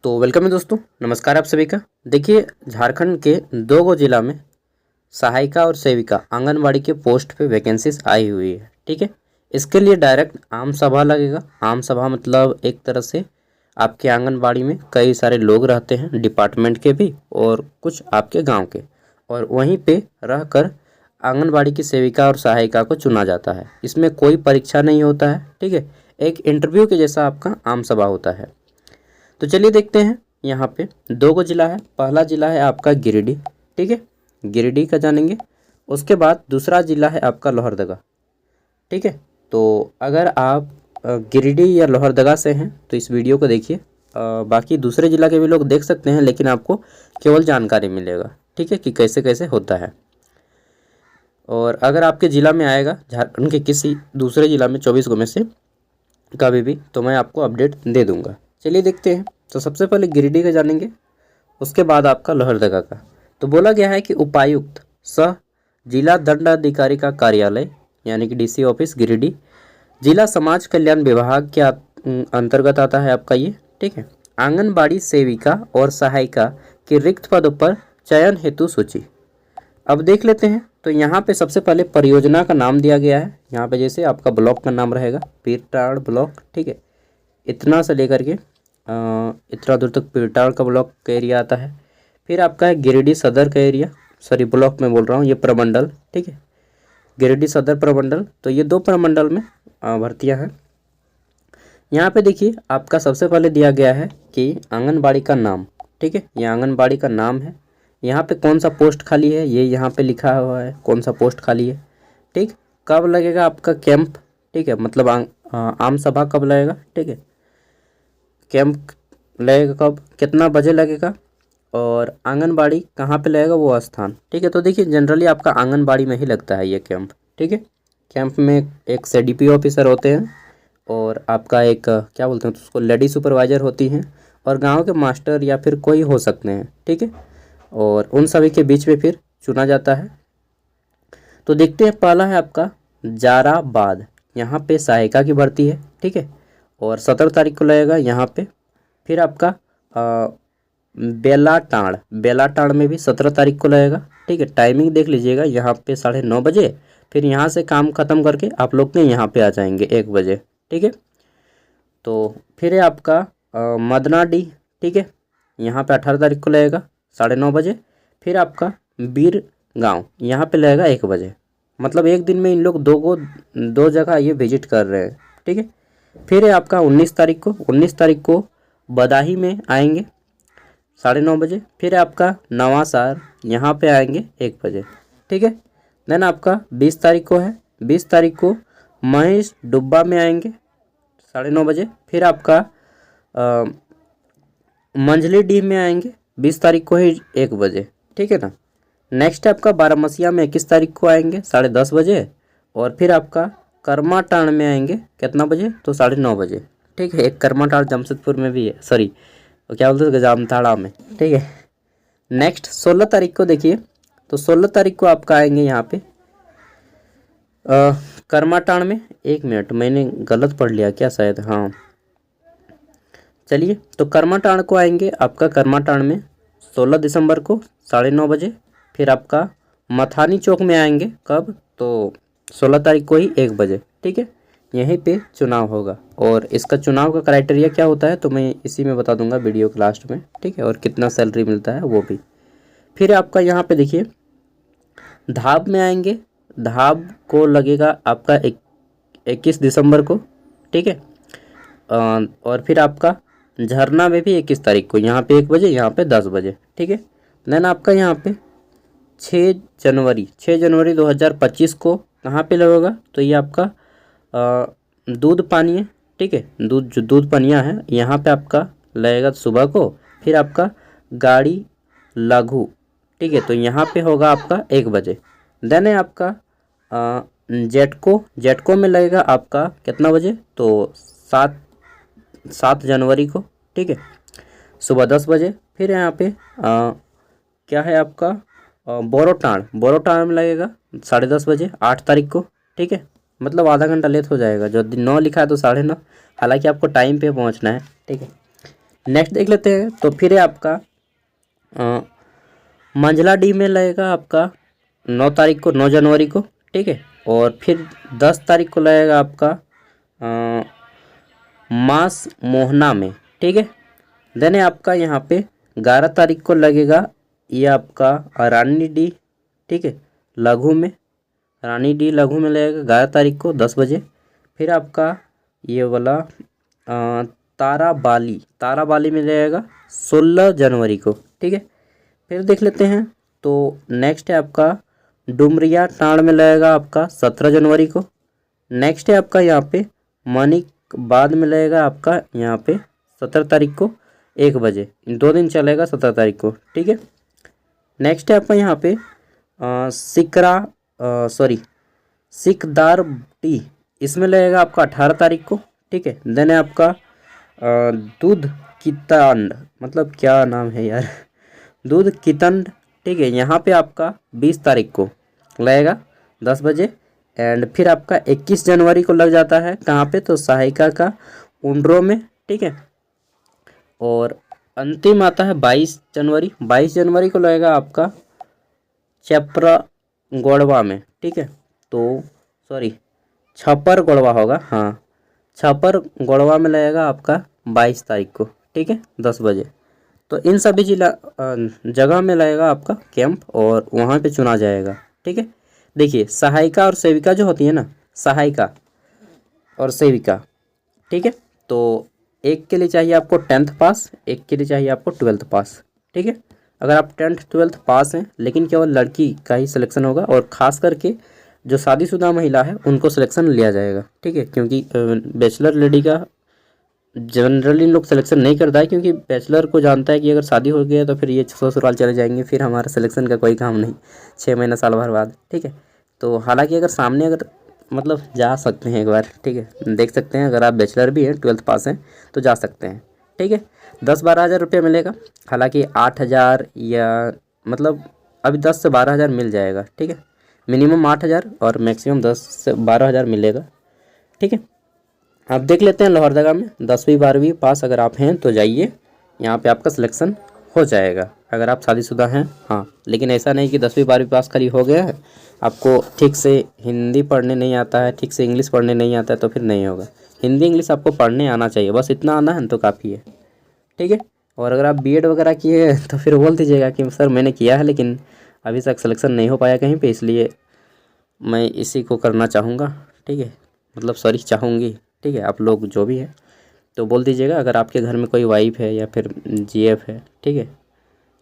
तो वेलकम है दोस्तों, नमस्कार आप सभी का। देखिए, झारखंड के दो गो जिला में सहायिका और सेविका आंगनबाड़ी के पोस्ट पे वैकेंसीज आई हुई है। ठीक है, इसके लिए डायरेक्ट आम सभा लगेगा। आम सभा मतलब एक तरह से आपके आंगनबाड़ी में कई सारे लोग रहते हैं, डिपार्टमेंट के भी और कुछ आपके गांव के, और वहीं पे रहकर आंगनबाड़ी की सेविका और सहायिका को चुना जाता है। इसमें कोई परीक्षा नहीं होता है। ठीक है, एक इंटरव्यू के जैसा आपका आम सभा होता है। तो चलिए देखते हैं। यहाँ पे दो गो जिला है। पहला जिला है आपका गिरिडीह। ठीक है, गिरिडीह का जानेंगे। उसके बाद दूसरा जिला है आपका लोहरदगा। ठीक है, तो अगर आप गिरिडीह या लोहरदगा से हैं तो इस वीडियो को देखिए। बाकी दूसरे जिला के भी लोग देख सकते हैं, लेकिन आपको केवल जानकारी मिलेगा। ठीक है, कि कैसे कैसे होता है। और अगर आपके ज़िला में आएगा झारखंड के किसी दूसरे ज़िला में 24 गो में से कभी भी, तो मैं आपको अपडेट दे दूंगा। चलिए देखते हैं। तो सबसे पहले गिरिडीह का जानेंगे, उसके बाद आपका लोहरदगा का। तो बोला गया है कि उपायुक्त सह जिला दंडाधिकारी का कार्यालय यानी कि डीसी ऑफिस गिरिडीह जिला समाज कल्याण विभाग के अंतर्गत आता है आपका ये। ठीक है, आंगनबाड़ी सेविका और सहायिका के रिक्त पदों पर चयन हेतु सूची। अब देख लेते हैं। तो यहाँ पे सबसे पहले परियोजना का नाम दिया गया है। यहाँ पे जैसे आपका ब्लॉक का नाम रहेगा पीरटाड़ ब्लॉक। ठीक है, इतना से लेकर के इतना दूर तक पीरटाड़ का ब्लॉक का एरिया आता है। फिर आपका है गिरिडीह सदर का एरिया, सॉरी ब्लॉक में बोल रहा हूँ, ये प्रमंडल। ठीक है, गिरिडीह सदर प्रमंडल। तो ये दो प्रमंडल में भर्तियाँ हैं। यहाँ पे देखिए, आपका सबसे पहले दिया गया है कि आंगनबाड़ी का नाम। ठीक है, ये आंगनबाड़ी का नाम है। यहाँ पे कौन सा पोस्ट खाली है ये यहाँ पे लिखा हुआ है, कौन सा पोस्ट खाली है। ठीक, कब लगेगा आपका कैंप। ठीक है, मतलब आम सभा कब लगेगा। ठीक है, कैंप लगेगा कब, कितना बजे लगेगा, और आंगनबाड़ी कहाँ पे लगेगा वो स्थान। ठीक है, तो देखिए जनरली आपका आंगनबाड़ी में ही लगता है ये कैंप। ठीक है, कैंप में एक सीडीपी ऑफिसर होते हैं और आपका एक क्या बोलते हैं उसको, लेडी सुपरवाइजर होती हैं, और गांव के मास्टर या फिर कोई हो सकते हैं। ठीक है, और उन सभी के बीच में फिर चुना जाता है। तो देखते हैं, पहला है आपका जाराबाद, यहाँ पे सहायिका की भर्ती है। ठीक है, और 17 तारीख को लगेगा यहाँ पे। फिर आपका बेलाटाड़, बेलाटाड़ में भी 17 तारीख को लगेगा। ठीक है, टाइमिंग देख लीजिएगा, यहाँ पे 9:30 बजे। फिर यहाँ से काम ख़त्म करके आप लोग के यहाँ पे आ जाएंगे 1 बजे। ठीक है, तो फिर है आपका मदनाडीह। ठीक है, यहाँ पे 18 तारीख को लगेगा 9:30 बजे। फिर आपका बीर गाँव, यहाँ पे लगेगा 1 बजे। मतलब एक दिन में इन लोग दो जगह ये विजिट कर रहे हैं। ठीक है, फिर है आपका 19 तारीख को बदाही में आएंगे 9:30 बजे। फिर है आपका नवासार, यहाँ पे आएंगे 1 बजे। ठीक है, देन आपका 20 तारीख को है, 20 तारीख को महेश डुब्बा में आएंगे 9:30 बजे। फिर आपका मंझली डीह में आएंगे 20 तारीख को ही 1 बजे। ठीक है ना। नेक्स्ट आपका बारामसिया में 21 तारीख को आएंगे 10:30 बजे। और फिर आपका करमाटाण में आएंगे कितना बजे, तो 9:30 बजे। ठीक है, एक करमाटाण जमशेदपुर में भी है, सॉरी क्या बोलते हैं जामताड़ा में। ठीक है, नेक्स्ट 16 तारीख को देखिए, तो 16 तारीख को आपका आएंगे यहाँ पे करमाटाण में। 1 मिनट, मैंने गलत पढ़ लिया क्या शायद, हाँ चलिए। तो करमाटाण को आएंगे आपका करमाटाण में 16 दिसंबर को 9:30 बजे। फिर आपका मथानी चौक में आएंगे कब, तो 16 तारीख को ही 1 बजे। ठीक है, यहीं पे चुनाव होगा। और इसका चुनाव का क्राइटेरिया क्या होता है तो मैं इसी में बता दूंगा वीडियो के लास्ट में। ठीक है, और कितना सैलरी मिलता है वो भी। फिर आपका यहाँ पे देखिए धाब में आएंगे, धाब को लगेगा आपका 21 दिसंबर को। ठीक है, और फिर आपका झरना में भी 21 तारीख को, यहाँ पे 1 बजे, यहाँ पे 10 बजे। ठीक है, देन आपका यहाँ पे 6 जनवरी 2025 को कहाँ पे लगेगा, तो ये आपका दूध पानिया। ठीक है, दूध पानिया है, यहाँ पे आपका लगेगा सुबह को। फिर आपका गाड़ी लागू। ठीक है, तो यहाँ पे होगा आपका 1 बजे। देन है आपका जेटको में लगेगा आपका कितना बजे, तो 7 जनवरी को। ठीक है, सुबह 10 बजे। फिर यहाँ पे क्या है आपका बोरोटाण में लगेगा 10:30 बजे 8 तारीख को। ठीक है, मतलब आधा घंटा लेट हो जाएगा, जो 9 लिखा है तो 9:30, हालांकि आपको टाइम पे पहुंचना है। ठीक है, नेक्स्ट देख लेते हैं। तो फिर है आपका मंझला डी में लगेगा आपका 9 तारीख को, 9 जनवरी को, ठीक है। और फिर 10 तारीख को लगेगा आपका मास मोहना में, ठीक है। देन है आपका यहाँ पे 11 तारीख को लगेगा ये आपका रानी डी, ठीक है, लघु में, रानी डी लघु में लगेगा 11 तारीख को 10 बजे। फिर आपका ये वाला ताराबाली में रहेगा 16 जनवरी को, ठीक है। फिर देख लेते हैं। तो नेक्स्ट है आपका डुमरिया टांड में लगेगा आपका 17 जनवरी को। नेक्स्ट है आपका यहाँ पे मनिक बाद में लगेगा आपका यहाँ पे 17 तारीख को 1 बजे, 2 दिन चलेगा 17 तारीख को, ठीक है। नेक्स्ट है आपका यहाँ पे सिकदार टी, इसमें लगेगा आपका 18 तारीख को, ठीक है। देन है आपका दूध कितंड, मतलब क्या नाम है यार, दूध कितंड, ठीक है, यहाँ पे आपका 20 तारीख को लगेगा 10 बजे। एंड फिर आपका 21 जनवरी को लग जाता है कहाँ पे, तो सहायिका का उंड्रो में, ठीक है। और अंतिम आता है 22 जनवरी को लगेगा आपका चपरा गोड़वा में, ठीक है। तो छपर गोड़वा होगा, हाँ, छपर गोड़वा में लगेगा आपका 22 तारीख को, ठीक है, 10 बजे। तो इन सभी जगह में लगेगा आपका कैंप और वहाँ पे चुना जाएगा, ठीक है। देखिए सहायिका और सेविका जो होती है ना, सहायिका और सेविका, ठीक है, तो एक के लिए चाहिए आपको 10th पास, एक के लिए चाहिए आपको 12th पास, ठीक है। अगर आप 10th 12th पास हैं, लेकिन केवल लड़की का ही सिलेक्शन होगा और ख़ास करके जो शादीशुदा महिला है उनको सिलेक्शन लिया जाएगा, ठीक है। क्योंकि बैचलर लेडी का जनरली लोग सिलेक्शन नहीं करता है, क्योंकि बैचलर को जानता है कि अगर शादी हो गया तो फिर ये ससुराल चले जाएंगे, फिर हमारा सिलेक्शन का कोई काम नहीं 6 महीना साल भर बाद, ठीक है। तो हालांकि अगर सामने अगर मतलब जा सकते हैं एक बार, ठीक है, देख सकते हैं, अगर आप बैचलर भी हैं 12th पास हैं तो जा सकते हैं, ठीक है। 10-12 हज़ार रुपये मिलेगा, हालांकि 8,000 या मतलब अभी 10 से 12 हज़ार मिल जाएगा, ठीक है। मिनिमम 8,000 और मैक्सिमम 10 से 12 हज़ार मिलेगा, ठीक है। आप देख लेते हैं लोहरदगा में 10वीं 12वीं पास अगर आप हैं तो जाइए, यहाँ पे आपका सिलेक्शन हो जाएगा अगर आप शादीशुदा हैं, हाँ। लेकिन ऐसा नहीं कि 10वीं 12वीं पास खाली हो गया है, आपको ठीक से हिंदी पढ़ने नहीं आता है, ठीक से इंग्लिश पढ़ने नहीं आता है तो फिर नहीं होगा। हिंदी इंग्लिश आपको पढ़ने आना चाहिए, बस इतना आना है तो काफ़ी है, ठीक है। और अगर आप बीएड वगैरह किए हैं तो फिर बोल दीजिएगा कि सर मैंने किया है लेकिन अभी तक सिलेक्शन नहीं हो पाया कहीं पे, इसलिए मैं इसी को करना चाहूँगा, ठीक है, मतलब सॉरी चाहूँगी, ठीक है। आप लोग जो भी है तो बोल दीजिएगा, अगर आपके घर में कोई वाइफ है या फिर जीएफ है, ठीक है,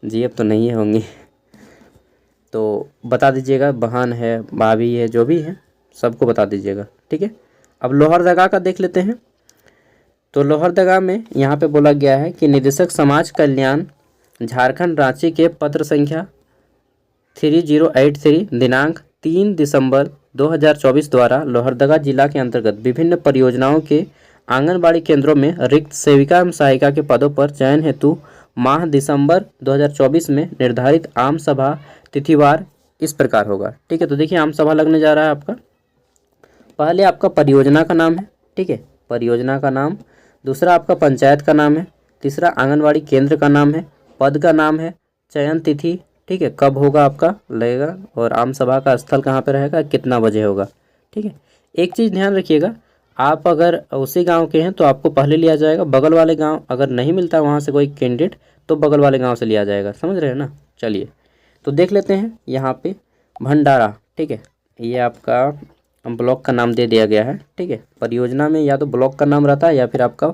जीएफ तो नहीं है होंगी तो बता दीजिएगा, बहन है, भाभी है, जो भी है सबको बता दीजिएगा, ठीक है। अब लोहरदगा का देख लेते हैं। तो लोहरदगा में यहाँ पे बोला गया है कि निदेशक समाज कल्याण झारखंड रांची के पत्र संख्या 3083 दिनांक 3 दिसंबर 2024 द्वारा लोहरदगा जिला के अंतर्गत विभिन्न परियोजनाओं के आंगनबाड़ी केंद्रों में रिक्त सेविका एवं सहायिका के पदों पर चयन हेतु माह दिसंबर 2024 में निर्धारित आम सभा तिथिवार इस प्रकार होगा, ठीक है। तो देखिए आम सभा लगने जा रहा है आपका, पहले आपका परियोजना का नाम है, ठीक है, परियोजना का नाम, दूसरा आपका पंचायत का नाम है, तीसरा आंगनबाड़ी केंद्र का नाम है, पद का नाम है, चयन तिथि, ठीक है, कब होगा आपका लगेगा, और आम सभा का स्थल कहाँ पे रहेगा, कितना बजे होगा, ठीक है। एक चीज़ ध्यान रखिएगा, आप अगर उसी गांव के हैं तो आपको पहले लिया जाएगा, बगल वाले गांव अगर नहीं मिलता वहां से कोई कैंडिडेट तो बगल वाले गांव से लिया जाएगा, समझ रहे हैं ना। चलिए तो देख लेते हैं यहाँ पे भंडारा, ठीक है, ये आपका ब्लॉक का नाम दे दिया गया है, ठीक है। परियोजना में या तो ब्लॉक का नाम रहता है या फिर आपका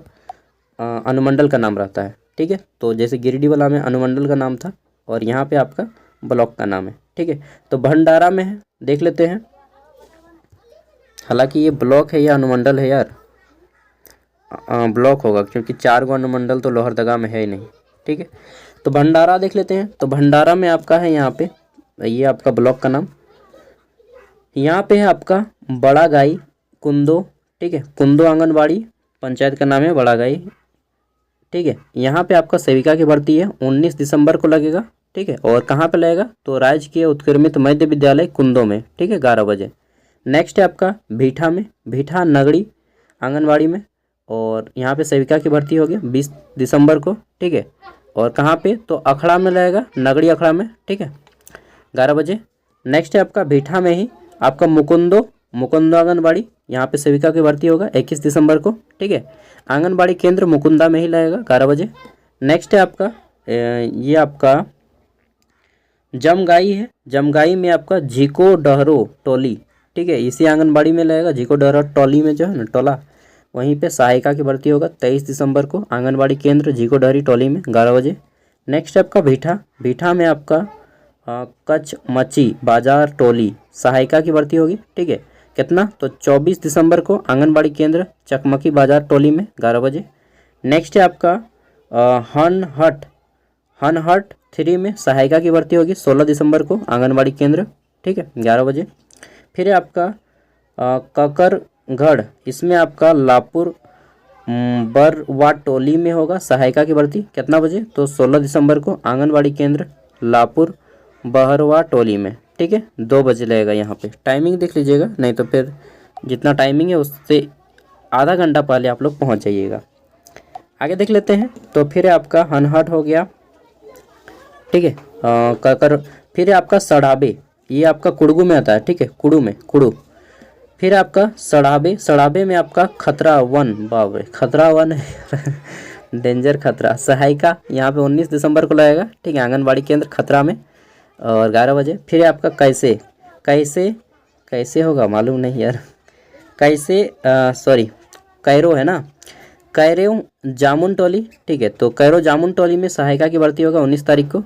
अनुमंडल का नाम रहता है, ठीक है। तो जैसे गिरिडीह वाला में अनुमंडल का नाम था और यहाँ पे आपका ब्लॉक का नाम है, ठीक है। तो भंडारा में है, देख लेते हैं, हालांकि ये ब्लॉक है या अनुमंडल है यार, ब्लॉक होगा क्योंकि 4 गो अनुमंडल तो लोहरदगा में है ही नहीं, ठीक है। तो भंडारा देख लेते हैं। तो भंडारा में आपका है यहाँ पे, ये आपका ब्लॉक का नाम, यहाँ पे है आपका बड़ा गाई कुंदो, ठीक है, कुंदो आंगनबाड़ी पंचायत का नाम है बड़ा गाई, ठीक है। यहाँ पे आपका सेविका की भर्ती है 19 दिसंबर को लगेगा, ठीक है। और कहाँ पे लगेगा, तो राजकीय उत्क्रमित मध्य विद्यालय कुंदो में, ठीक है, 11 बजे। नेक्स्ट है आपका भीठा में, भीठा नगड़ी आंगनबाड़ी में और यहाँ पे सेविका की भर्ती होगी 20 दिसंबर को, ठीक है। और कहाँ पे, तो अखड़ा में लगेगा, नगड़ी अखड़ा में, ठीक है, 11 बजे। नेक्स्ट है आपका भीठा में ही आपका मुकुंदो आंगनबाड़ी, यहाँ पे सेविका की भर्ती होगा 21 दिसंबर को, ठीक है। आंगनबाड़ी केंद्र मुकुंदा में ही लगेगा 11 बजे। नेक्स्ट है आपका ये आपका जमगाई है, जमगाई में आपका झीको डहरो टोली, ठीक है, इसी आंगनबाड़ी में लगेगा, झीको डहरो टोली में जो है ना टोला, वहीं पे सहायिका की भर्ती होगा 23 दिसंबर को, आंगनबाड़ी केंद्र झीको डहरी टोली में 11 बजे। नेक्स्ट आपका भीठा में आपका कचमची बाजार टोली सहायिका की भर्ती होगी, ठीक है, कितना, तो 24 दिसंबर को, आंगनबाड़ी केंद्र चकमकी बाजार टोली में 11 बजे। नेक्स्ट है आपका हनहट 3 में सहायिका की भर्ती होगी 16 दिसंबर को, आंगनबाड़ी केंद्र, ठीक है, 11 बजे। फिर है आपका ककरगढ़, इसमें आपका लापुर बरवा टोली में होगा सहायिका की भर्ती, कितना बजे, तो 16 दिसंबर को, आंगनबाड़ी केंद्र लापुर बहरवा टोली में, ठीक है, 2 बजे लगेगा। यहाँ पे टाइमिंग देख लीजिएगा, नहीं तो फिर जितना टाइमिंग है उससे आधा घंटा पहले आप लोग पहुँच जाइएगा। आगे देख लेते हैं। तो फिर है आपका हनहट हो गया, ठीक है, फिर है आपका सड़ाबे, ये आपका कुड़गू में आता है, ठीक है, कुड़ू। फिर आपका सड़ाबे में आपका खतरा वन, बाबरे खतरा वन डेंजर खतरा सहायिका, यहाँ पे 19 दिसंबर को लगेगा, ठीक है, आंगनबाड़ी केंद्र खतरा में, और 11 बजे। फिर है आपका कैसे होगा मालूम नहीं यार, कैरो है ना, कैरो जामुन टोली, ठीक है, तो कैरो जामुन टोली में सहायिका की भर्ती होगा 19 तारीख को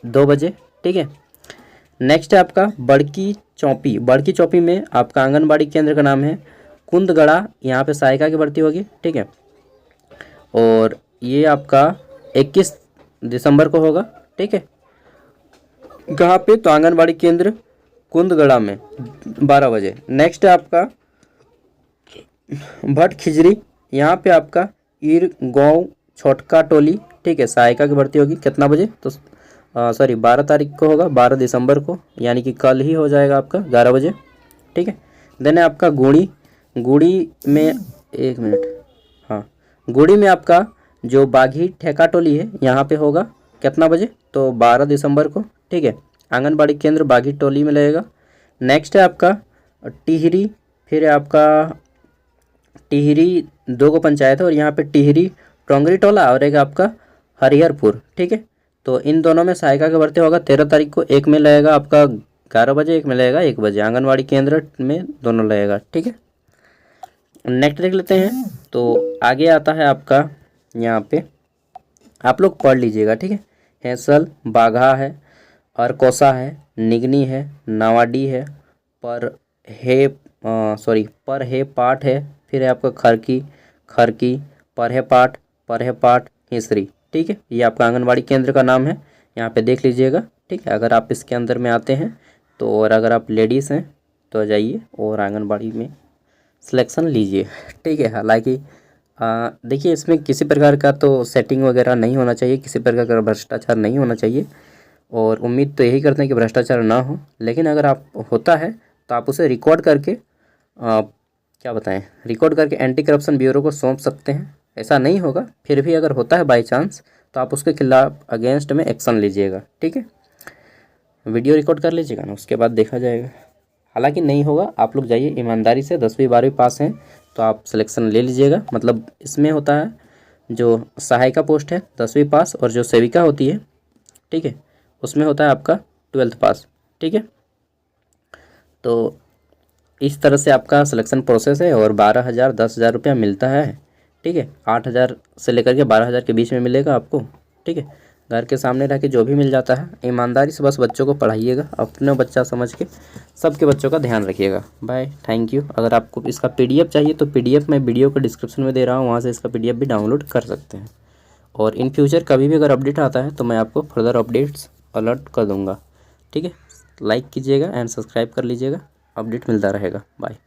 2 बजे, ठीक है। नेक्स्ट है आपका बड़की चौपी में आपका आंगनबाड़ी केंद्र का नाम है कुंदगड़ा, यहाँ पे सहायिका की भर्ती होगी, ठीक है, और ये आपका 21 दिसंबर को होगा, ठीक है, कहाँ पे, तो आंगनबाड़ी केंद्र कुंदगड़ा में 12 बजे। नेक्स्ट है आपका भट खिजरी, यहाँ पे आपका ईर गाँव छोटका टोली, ठीक है, सहायिका की भर्ती होगी, कितना बजे, तो 12 तारीख को होगा, 12 दिसंबर को, यानी कि कल ही हो जाएगा आपका 11 बजे, ठीक है। देन है आपका गुड़ी में, एक मिनट, हाँ, गुड़ी में आपका जो बाघी ठेका टोली है यहाँ पे होगा, कितना बजे, तो 12 दिसंबर को, ठीक है, आंगनबाड़ी केंद्र बाघी टोली में लगेगा। नेक्स्ट है आपका टिहरी, फिर है आपका टिहरी 2 को पंचायत है, और यहाँ पे टिहरी टोंगरी टोला और एक आपका हरिहरपुर, ठीक है, तो इन दोनों में सहायिका का भर्ती होगा 13 तारीख को, एक में लगेगा आपका 11 बजे, एक में लगेगा 1 बजे, आंगनबाड़ी केंद्र में दोनों लगेगा, ठीक है। नेक्स्ट देख लेते हैं। तो आगे आता है आपका, यहाँ पे आप लोग पढ़ लीजिएगा, ठीक है, हैसल बाघा है, अरकोसा है, निगनी है, नावाडी है, पर है पाठ है, फिर है आपका खरकी परहे पाठ हिसरी, ठीक है, ये आपका आंगनबाड़ी केंद्र का नाम है, यहाँ पे देख लीजिएगा, ठीक है। अगर आप इसके अंदर में आते हैं तो, और अगर आप लेडीज़ हैं तो जाइए और आंगनबाड़ी में सिलेक्शन लीजिए, ठीक है। हालांकि देखिए इसमें किसी प्रकार का तो सेटिंग वगैरह नहीं होना चाहिए, किसी प्रकार का भ्रष्टाचार नहीं होना चाहिए, और उम्मीद तो यही करते हैं कि भ्रष्टाचार ना हो, लेकिन अगर आप होता है तो आप उसे रिकॉर्ड करके रिकॉर्ड करके एंटी करप्शन ब्यूरो को सौंप सकते हैं। ऐसा नहीं होगा, फिर भी अगर होता है बाय चांस तो आप उसके खिलाफ अगेंस्ट में एक्शन लीजिएगा, ठीक है, वीडियो रिकॉर्ड कर लीजिएगा ना, उसके बाद देखा जाएगा। हालांकि नहीं होगा, आप लोग जाइए ईमानदारी से, 10वीं 12वीं पास हैं तो आप सिलेक्शन ले लीजिएगा। मतलब इसमें होता है जो सहायिका पोस्ट है 10वीं पास, और जो सेविका होती है, ठीक है, उसमें होता है आपका 12th पास, ठीक है। तो इस तरह से आपका सिलेक्शन प्रोसेस है, और 12,000 10,000 रुपया मिलता है, ठीक है, 8,000 से लेकर के 12,000 के बीच में मिलेगा आपको, ठीक है। घर के सामने रह के जो भी मिल जाता है, ईमानदारी से बस बच्चों को पढ़ाइएगा, अपने बच्चा समझ के सबके बच्चों का ध्यान रखिएगा। Bye, thank you. अगर आपको इसका PDF चाहिए तो PDF मैं वीडियो को डिस्क्रिप्शन में दे रहा हूँ, वहाँ से इसका PDF भी डाउनलोड कर सकते हैं, और इन फ्यूचर कभी भी अगर अपडेट आता है तो मैं आपको फर्दर अपडेट्स अलर्ट कर दूँगा, ठीक है। लाइक कीजिएगा एंड सब्सक्राइब कर लीजिएगा, अपडेट मिलता रहेगा। बाय।